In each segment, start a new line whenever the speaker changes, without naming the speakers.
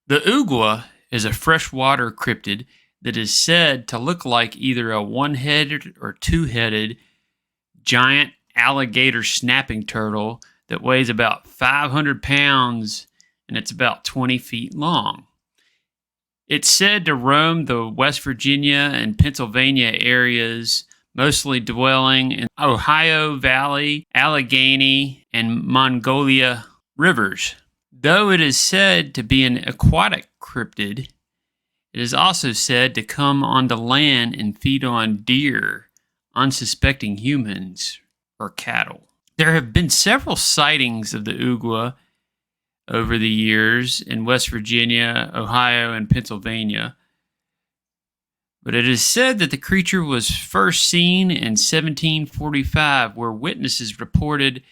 The Ogua is a freshwater cryptid that is said to look like either a one-headed or two-headed giant alligator snapping turtle that weighs about 500 pounds and it's about 20 feet long. It's said to roam the West Virginia and Pennsylvania areas, mostly dwelling in Ohio Valley, Allegheny, and Monongahela rivers. Though it is said to be an aquatic cryptid, it is also said to come onto land and feed on deer, unsuspecting humans, or cattle. There have been several sightings of the Ogua over the years in West Virginia, Ohio, and Pennsylvania. But it is said that the creature was first seen in 1745, where witnesses reported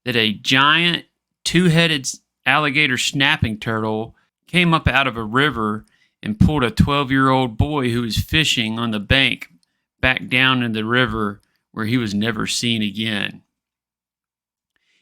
that a giant two-headed alligator snapping turtle came up out of a river and pulled a 12-year-old boy who was fishing on the bank back down in the river, where he was never seen again.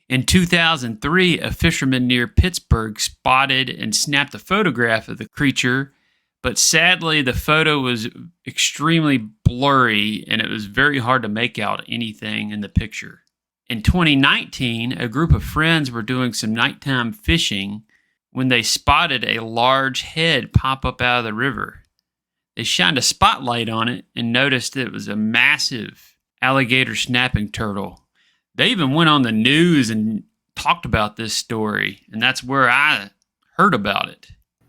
In 2003, a fisherman near Pittsburgh spotted and snapped a photograph of the creature, but sadly the photo was extremely blurry and it was very hard to make out anything in the picture. In 2019, a group of friends were doing some nighttime fishing when they spotted a large head pop up out of the river. They shined a spotlight on it and noticed it was a massive alligator snapping turtle. They even went on the news and talked about this story, and that's where I heard about it,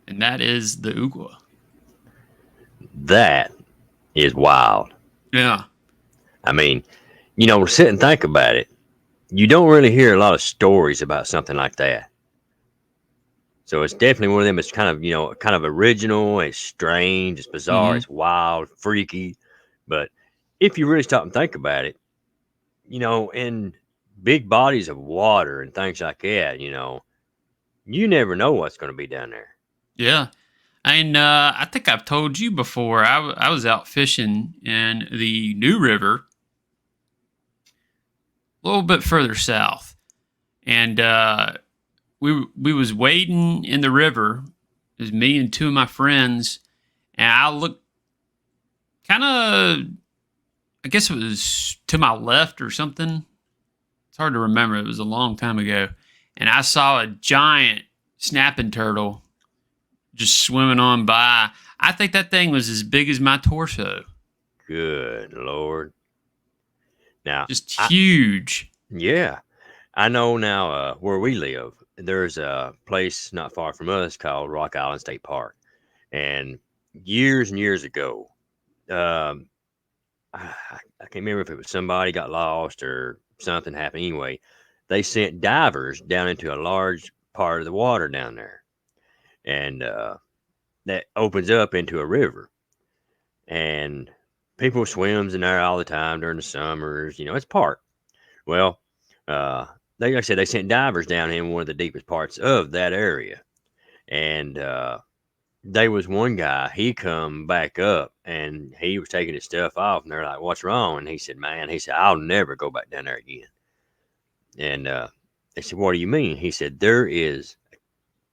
and that is the Ogua.
That is wild.
Yeah.
I mean, sit and think about it. You don't really hear a lot of stories about something like that. So it's definitely one of them. It's kind of original. It's strange. It's bizarre.
Mm-hmm.
It's wild, freaky. But if you really stop and think about it, in big bodies of water and things like that, you never know what's going to be down there.
Yeah. And I think I've told you before, I was out fishing in the New River, a little bit further south. And we was wading in the river. It was me and two of my friends. And I looked kind of, I guess it was to my left or something. It's hard to remember. It was a long time ago. And I saw a giant snapping turtle just swimming on by. I think that thing was as big as my torso.
Good Lord. Now,
just huge.
Yeah. I know now where we live, there's a place not far from us called Rock Island State Park. And years ago, I can't remember if it was somebody got lost or something happened. Anyway, they sent divers down into a large part of the water down there. And that opens up into a river. And people swims in there all the time during the summers. It's a park. Well, like I said, they sent divers down in one of the deepest parts of that area. And there was one guy, he come back up and he was taking his stuff off. And they're like, "What's wrong?" And he said, "I'll never go back down there again." And they said, "What do you mean?" He said, "There is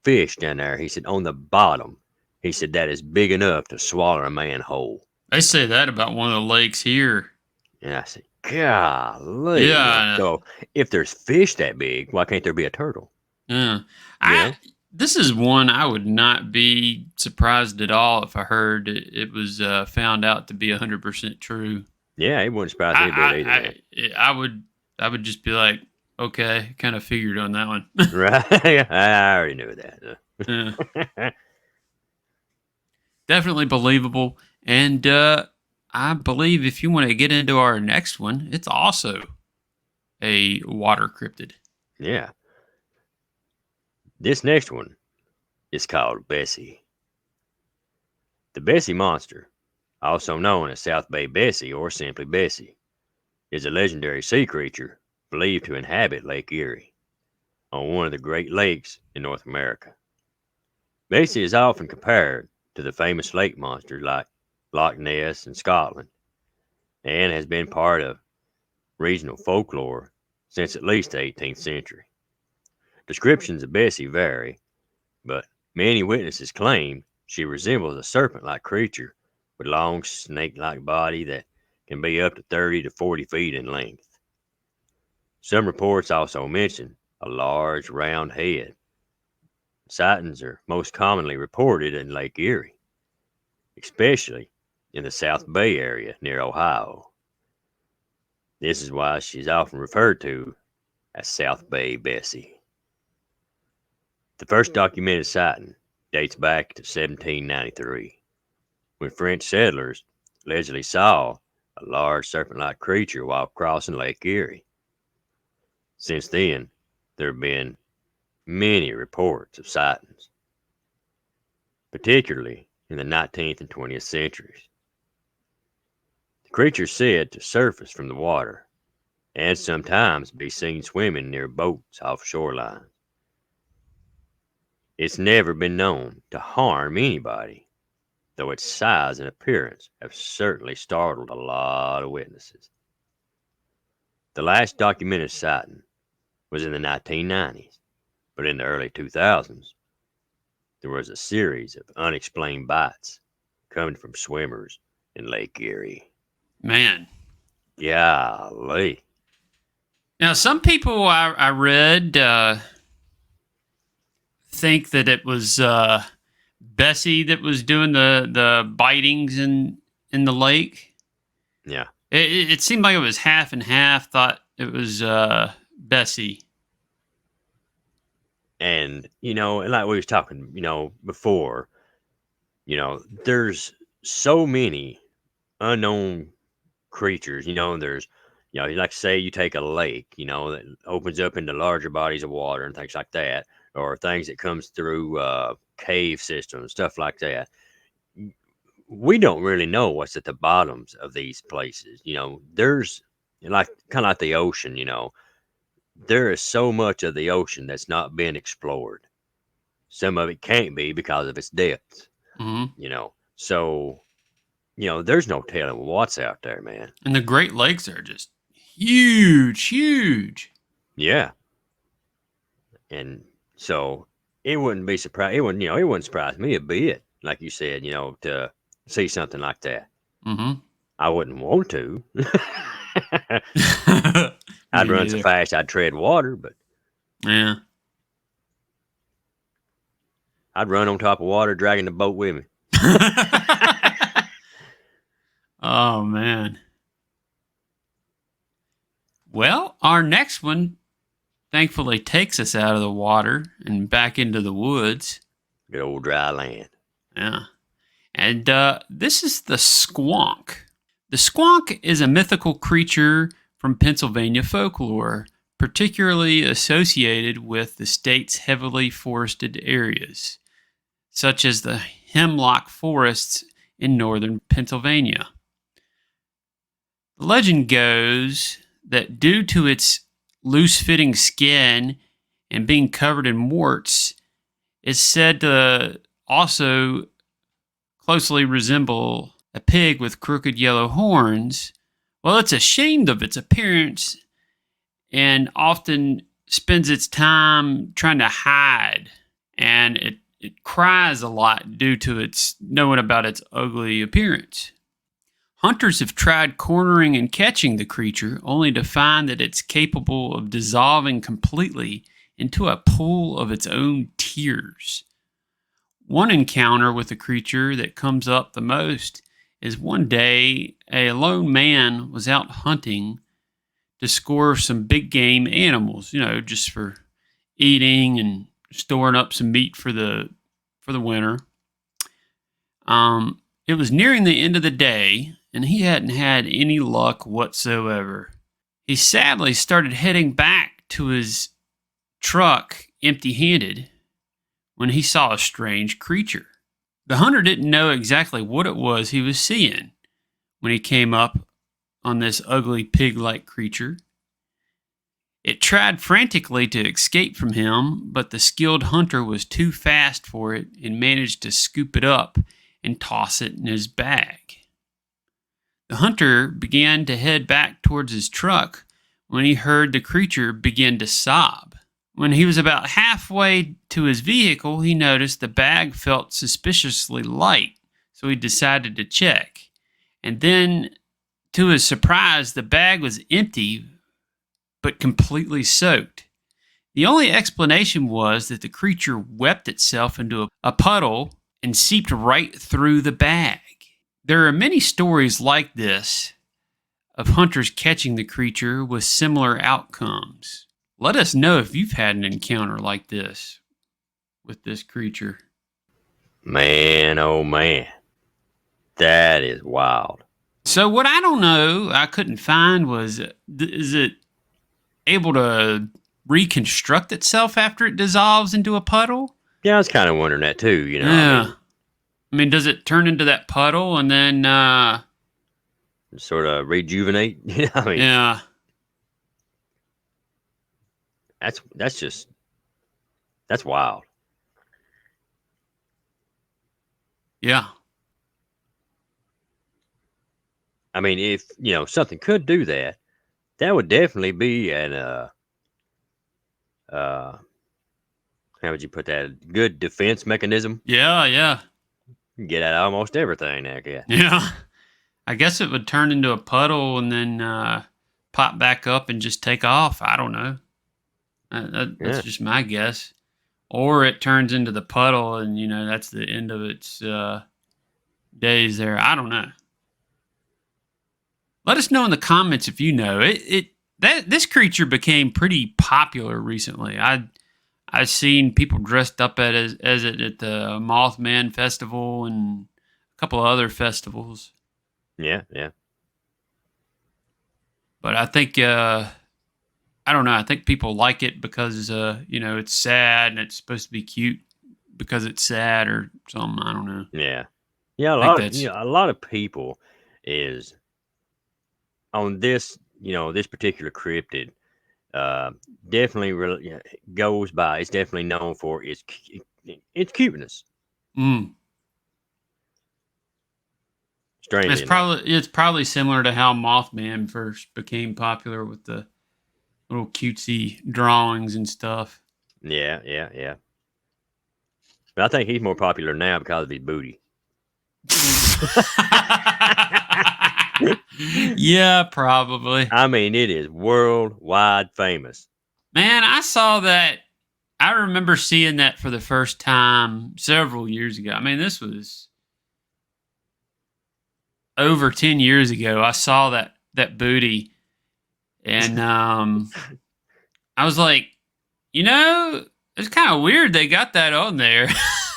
fish down there." He said, "On the bottom." He said, "That is big enough to swallow a man whole."
They say that about one of the lakes here.
And I said, golly.
Yeah.
So if there's fish that big, why can't there be a turtle?
Yeah. This is one I would not be surprised at all if I heard it was found out to be 100% true.
Yeah, it wouldn't surprise me a bit either.
I would just be like, okay, kind of figured on that one.
Right. I already knew that.
Yeah. Definitely believable. And I believe if you want to get into our next one, it's also a water cryptid.
Yeah. This next one is called Bessie. The Bessie monster, also known as South Bay Bessie or simply Bessie, is a legendary sea creature believed to inhabit Lake Erie, on one of the Great Lakes in North America. Bessie is often compared to the famous lake monsters like Loch Ness in Scotland, and has been part of regional folklore since at least the 18th century. Descriptions of Bessie vary, but Many witnesses claim she resembles a serpent-like creature with long snake-like body that can be up to 30 to 40 feet in length. Some reports also mention a large round head. Sightings are most commonly reported in Lake Erie, especially in the South Bay area near Ohio. This is why she's often referred to as South Bay Bessie. The first documented sighting dates back to 1793, when French settlers allegedly saw a large serpent-like creature while crossing Lake Erie. Since then, there have been many reports of sightings, particularly in the 19th and 20th centuries. The creature is said to surface from the water and sometimes be seen swimming near boats off shorelines. It's never been known to harm anybody, though its size and appearance have certainly startled a lot of witnesses. The last documented sighting was in the 1990s, but in the early 2000s, there was a series of unexplained bites coming from swimmers in Lake Erie.
Man.
Golly.
Now, some people I read think that it was Bessie that was doing the bitings in the lake.
Yeah.
It seemed like it was half and half. Thought it was Bessie.
And, like we was talking, before, there's so many unknown creatures, there's, like say you take a lake, that opens up into larger bodies of water and things like that, or things that comes through cave systems, stuff like that. We don't really know what's at the bottoms of these places. There's like kind of like the ocean, there is so much of the ocean that's not been explored. Some of it can't be because of its depth,
Mm-hmm.
So, there's no telling what's out there, man.
And the Great Lakes are just huge, huge.
Yeah. And so it wouldn't be surprised. It wouldn't surprise me a bit, like you said, to see something like that.
Mm-hmm.
I wouldn't want to. I'd run so fast I'd tread water, but
yeah,
I'd run on top of water, dragging the boat with me.
Oh man. Well, our next one thankfully takes us out of the water and back into the woods.
Good old dry land.
Yeah. And this is the Squonk. The Squonk is a mythical creature from Pennsylvania folklore, particularly associated with the state's heavily forested areas, such as the hemlock forests in northern Pennsylvania. The legend goes that due to its loose-fitting skin and being covered in warts, it's said to also closely resemble a pig with crooked yellow horns. Well, it's ashamed of its appearance and often spends its time trying to hide, and it cries a lot due to its knowing about its ugly appearance. Hunters have tried cornering and catching the creature, only to find that it's capable of dissolving completely into a pool of its own tears. One encounter with the creature that comes up the most is one day a lone man was out hunting to score some big game animals, just for eating and storing up some meat for the winter. It was nearing the end of the day, and he hadn't had any luck whatsoever. He sadly started heading back to his truck empty-handed when he saw a strange creature. The hunter didn't know exactly what it was he was seeing when he came up on this ugly pig-like creature. It tried frantically to escape from him, but the skilled hunter was too fast for it and managed to scoop it up and toss it in his bag. The hunter began to head back towards his truck when he heard the creature begin to sob. When he was about halfway to his vehicle, he noticed the bag felt suspiciously light, so he decided to check. And then, to his surprise, the bag was empty but completely soaked. The only explanation was that the creature wept itself into a puddle and seeped right through the bag. There are many stories like this of hunters catching the creature with similar outcomes. Let us know if you've had an encounter like this with this creature.
Man, oh man. That is wild.
So what I don't know, I couldn't find was, is it able to reconstruct itself after it dissolves into a puddle?
Yeah, I was kind of wondering that too, you know.
Yeah. I mean, does it turn into that puddle and then
Sort of rejuvenate?
yeah.
That's wild.
Yeah.
I mean, if something could do that, that would definitely be an how would you put that? Good defense mechanism.
Yeah.
Get at almost everything, I guess.
Yeah. I guess it would turn into a puddle and then pop back up and just take off. I don't know. That's just my guess. Or it turns into the puddle and, that's the end of its days there. I don't know. Let us know in the comments if you know. This creature became pretty popular recently. I've seen people dressed up as it at the Mothman Festival and a couple of other festivals.
Yeah.
But I think I don't know. I think people like it because it's sad and it's supposed to be cute because it's sad or something. I don't know.
Yeah. A lot of people is on this, this particular cryptid. Definitely really goes by. It's definitely known for its cuteness. Strangely
it's probably similar to how Mothman first became popular with the little cutesy drawings and stuff.
Yeah. But I think he's more popular now because of his booty.
Yeah, probably.
I mean, it is worldwide famous.
Man, I saw that. I remember seeing that for the first time several years ago. I mean, this was over 10 years ago. I saw that booty, and I was like, it's kind of weird they got that on there.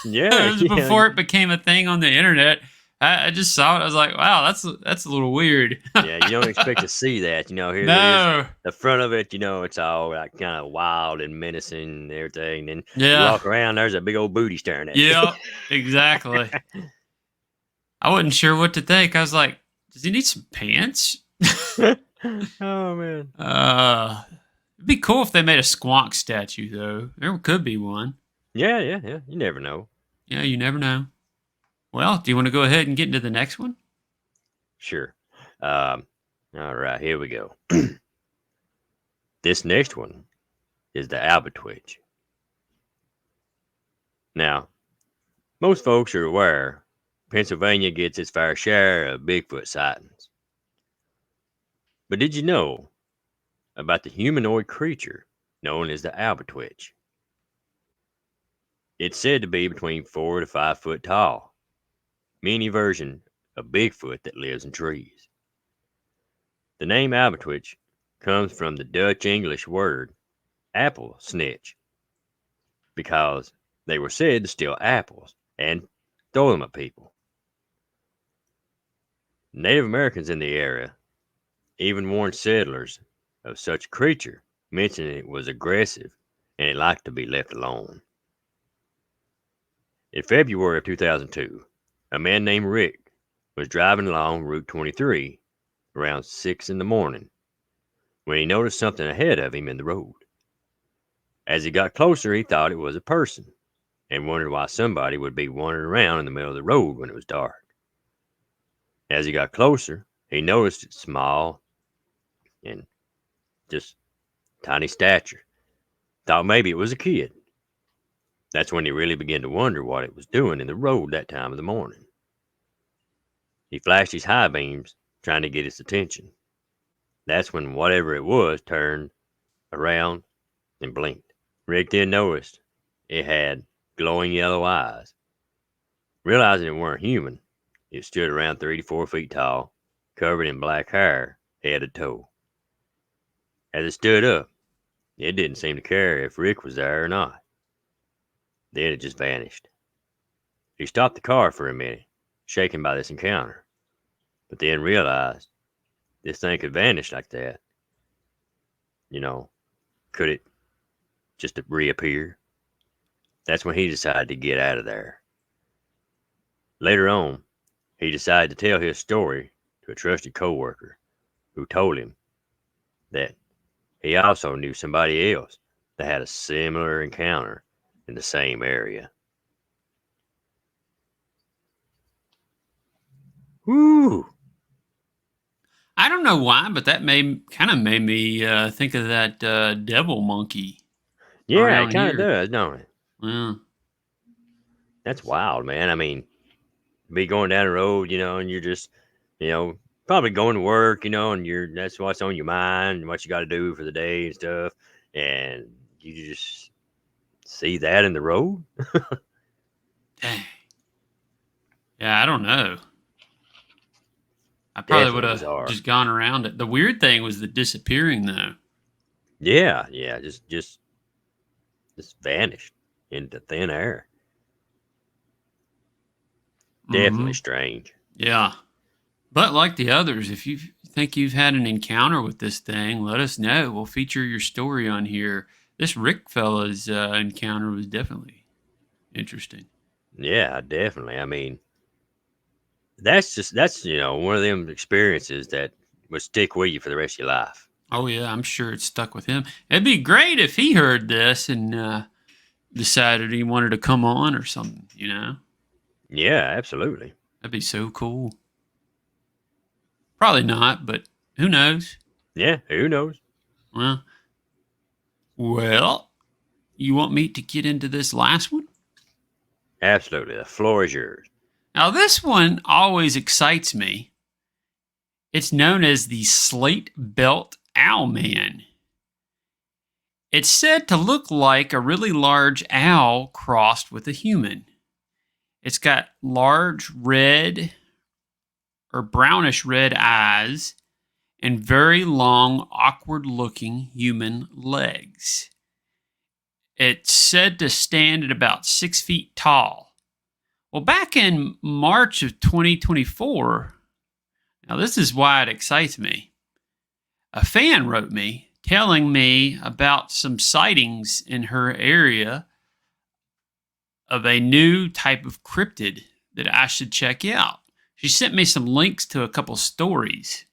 Yeah,
it was before it became a thing on the internet. I just saw it. I was like, wow, that's a little weird.
Yeah, you don't expect to see that. Here it is. The front of it, it's all like kind of wild and menacing and everything. And you walk around, there's a big old booty staring at you.
Yeah, exactly. I wasn't sure what to think. I was like, does he need some pants?
Oh, man.
It'd be cool if they made a Squonk statue, though. There could be one.
Yeah. You never know.
Yeah, you never know. Well, do you want to go ahead and get into the next one?
Sure. All right, here we go. This next one is the Albatwitch. Now, most folks are aware Pennsylvania gets its fair share of Bigfoot sightings. But did you know about the humanoid creature known as the Albatwitch? It's said to be between 4 to 5 foot tall, mini version of Bigfoot that lives in trees. The name Albatwitch comes from the Dutch English word apple snitch, because they were said to steal apples and throw them at people. Native Americans in the area even warned settlers of such a creature, mentioning it was aggressive and it liked to be left alone. In February of 2002, a man named Rick was driving along Route 23 around 6 in the morning when he noticed something ahead of him in the road. As he got closer, he thought it was a person and wondered why somebody would be wandering around in the middle of the road when it was dark. As he got closer, he noticed its small and just tiny stature, Thought maybe it was a kid. That's when he really began to wonder what it was doing in the road that time of the morning. He flashed his high beams, trying to get its attention. That's when whatever it was turned around and blinked. Rick then noticed it had glowing yellow eyes. Realizing it weren't human, it stood around 3 to 4 feet tall, covered in black hair, head to toe. As it stood up, it didn't seem to care if Rick was there or not. Then it just vanished. He stopped the car for a minute, shaken by this encounter, but then realized this thing could vanish like that. Could it just reappear? That's when he decided to get out of there. Later on, he decided to tell his story to a trusted coworker who told him that he also knew somebody else that had a similar encounter in the same area. Woo!
I don't know why, but that made me think of that devil monkey.
Yeah,
around
it kind of
here.
does, don't it?
Yeah.
That's wild, man. I mean, be going down the road, and you're just, probably going to work, and that's what's on your mind and what you got to do for the day and stuff. And you just see that in the road.
Dang. Yeah, I don't know. I probably would
Definitely
have
bizarre.
just gone around it. The weird thing was the disappearing, though.
Yeah, just vanished into thin air. Definitely strange.
Yeah. But like the others, if you think you've had an encounter with this thing, let us know. We'll feature your story on here. This Rick fella's encounter was definitely interesting.
Yeah, definitely. I mean, that's one of them experiences that would stick with you for the rest of your life.
Oh, yeah, I'm sure it stuck with him. It'd be great if he heard this and decided he wanted to come on or something,
Yeah, absolutely.
That'd be so cool. Probably not, but who knows?
Yeah, who knows?
Well, you want me to get into this last one?
Absolutely. The floor is yours.
Now, this one always excites me. It's known as the Slatebelt Owlman. It's said to look like a really large owl crossed with a human. It's got large red or brownish red eyes and very long, awkward looking human legs. It's said to stand at about 6 feet tall. Well, back in March of 2024, now this is why it excites me. A fan wrote me telling me about some sightings in her area of a new type of cryptid that I should check out. She sent me some links to a couple stories.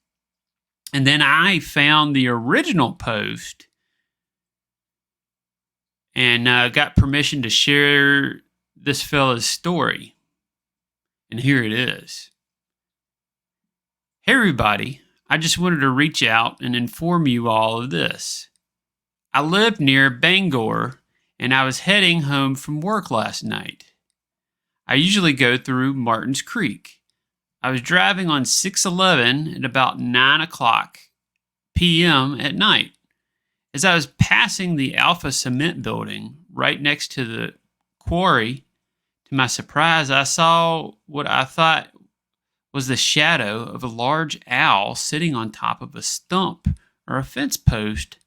And then I found the original post and got permission to share this fella's story. And here it is. Hey, everybody. I just wanted to reach out and inform you all of this. I live near Bangor, and I was heading home from work last night. I usually go through Martin's Creek. I was driving on 611 at about 9 o'clock p.m. at night. As I was passing the Alpha Cement building right next to the quarry, to my surprise, I saw what I thought was the shadow of a large owl sitting on top of a stump or a fence post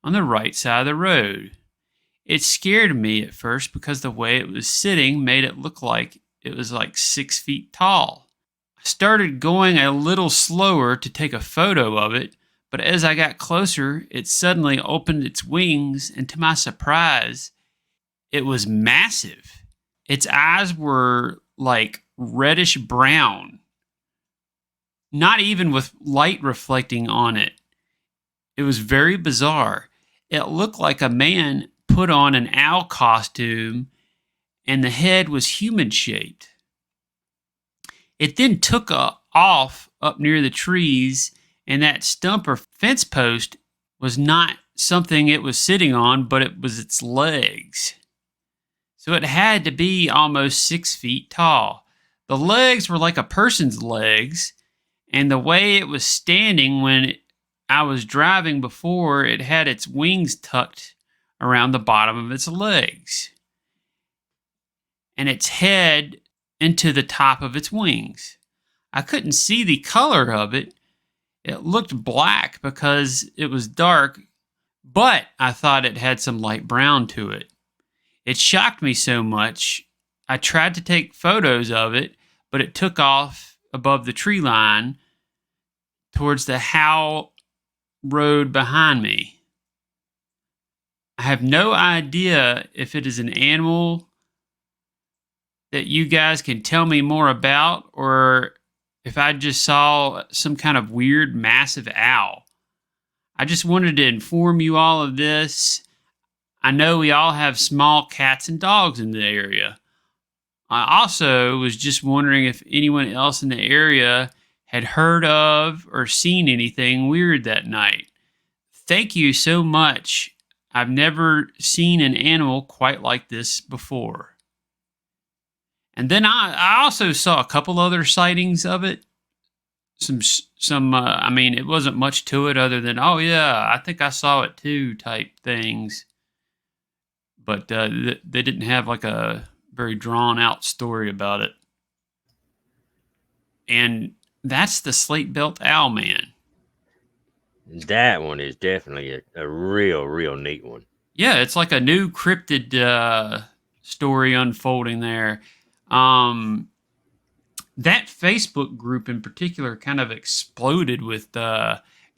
on the right side of the road. It scared me at first because the way it was sitting made it look like it was like 6 feet tall. I started going a little slower to take a photo of it, but as I got closer, it suddenly opened its wings, and to my surprise, it was massive. Its eyes were like reddish brown, not even with light reflecting on it. It was very bizarre. It looked like a man put on an owl costume, and the head was human-shaped. It then took off up near the trees, and that stump or fence post was not something it was sitting on, but it was its legs. So it had to be almost 6 feet tall. The legs were like a person's legs, and the way it was standing when I was driving before, it had its wings tucked around the bottom of its legs, and its head into the top of its wings. I couldn't see the color of it. It looked black because it was dark, but I thought it had some light brown to it. It shocked me so much, I tried to take photos of it, but it took off above the tree line towards the Howe Road behind me. I have no idea if it is an animal that you guys can tell me more about, or if I just saw some kind of weird, massive owl. I just wanted to inform you all of this. I know we all have small cats and dogs in the area. I also was just wondering if anyone else in the area had heard of or seen anything weird that night. Thank you so much. I've never seen an animal quite like this before. And then I also saw a couple other sightings of it. I mean, it wasn't much to it other than, oh yeah, I think I saw it too type things. But they didn't have like a very drawn out story about it. And that's the Slatebelt Owlman.
That one is definitely a real neat one.
Yeah, it's like a new cryptid story unfolding there. That Facebook group in particular kind of exploded with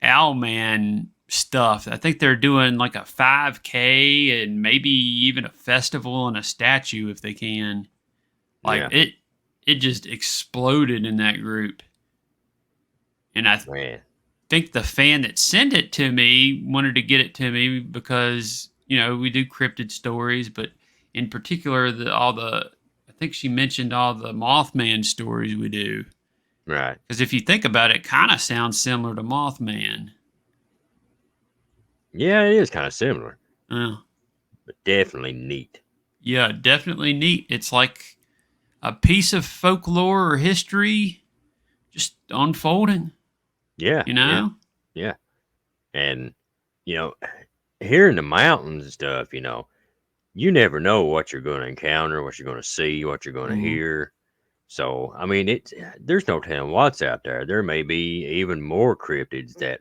Owlman stuff. I think they're doing like a 5K and maybe even a festival and a statue if they can. Like it just exploded in that group. And I think the fan that sent it to me wanted to get it to me because, you know, we do cryptid stories, but in particular I think she mentioned all the Mothman stories we do.
Right.
Because if you think about it, it kind of sounds similar to Mothman.
Yeah, it is kind of similar.
But
definitely neat.
Yeah, definitely neat. It's like a piece of folklore or history just unfolding.
Yeah.
You know?
Yeah. And, you know, here in the mountains and stuff, you know, you never know what you're going to encounter, what you're going to see, what you're going to hear. So, I mean, there's no telling what's out there. There may be even more cryptids that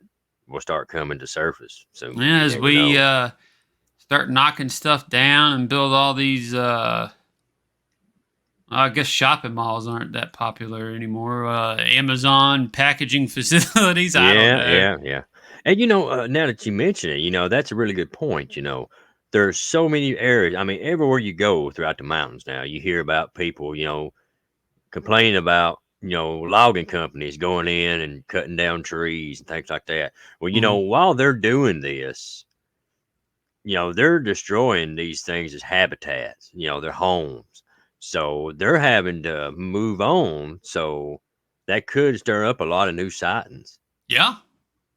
will start coming to surface soon.
Yeah, as we start knocking stuff down and build all these, I guess shopping malls aren't that popular anymore. Amazon packaging facilities. I don't know.
Yeah. And, you know, now that you mention it, you know, that's a really good point. You know, there's so many areas. I mean, everywhere you go throughout the mountains now, you hear about people, you know, complaining about, you know, logging companies going in and cutting down trees and things like that. Well, you know, while they're doing this, you know, they're destroying these things as habitats, you know, their homes. So they're having to move on. So that could stir up a lot of new sightings.
Yeah.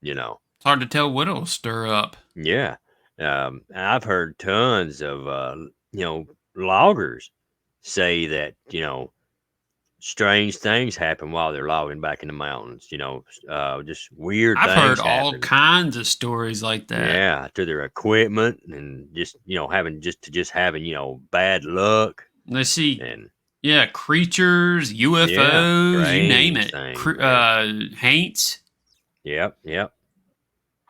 You know,
it's hard to tell what it'll stir up.
Yeah. I've heard tons of, you know, loggers say that, you know, strange things happen while they're logging back in the mountains, you know, just weird
I've
things
heard all
happen.
kinds of stories like that.
Yeah, to their equipment and just, you know, having, you know, bad luck.
Let's see. Yeah, creatures, UFOs, you name it. Haints.
Yep.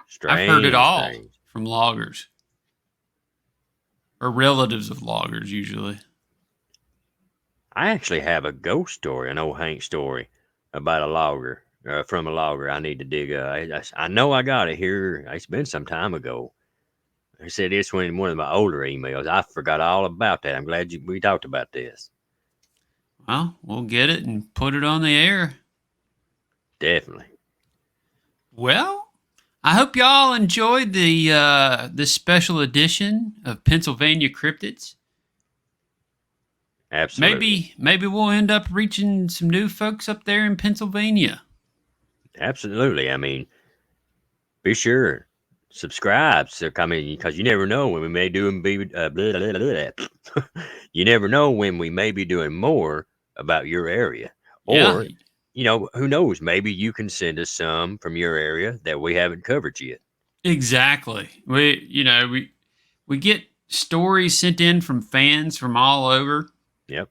Strange I've heard it all from loggers. Or relatives of loggers, usually.
I actually have a ghost story, an old Hank story about a logger, from a logger. I need to dig. I know I got it here. It's been some time ago. I said it's in one of my older emails. I forgot all about that. I'm glad we talked about this.
Well, we'll get it and put it on the air.
Definitely.
Well, I hope y'all enjoyed this special edition of Pennsylvania Cryptids.
Absolutely.
Maybe we'll end up reaching some new folks up there in Pennsylvania.
Absolutely. I mean, be sure subscribe. So, I mean, because you never know when we may do and be, blah, blah, blah, blah. You never know when we may be doing more about your area.
Yeah,
Or, who knows? Maybe you can send us some from your area that we haven't covered yet.
exactly. We get stories sent in from fans from all over.
Yep.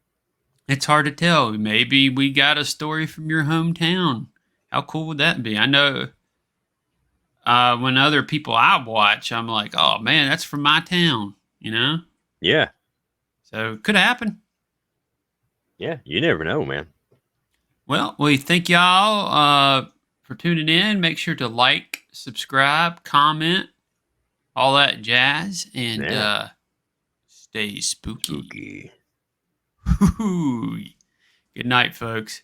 It's hard to tell. Maybe we got a story from your hometown. How cool would that be? I know when other people I watch, I'm like, oh man, that's from my town,
Yeah.
So it could happen.
Yeah. You never know, man.
Well, we thank y'all for tuning in. Make sure to like, subscribe, comment, all that jazz, and
Yeah.
stay spooky.
Spooky.
Good night, folks.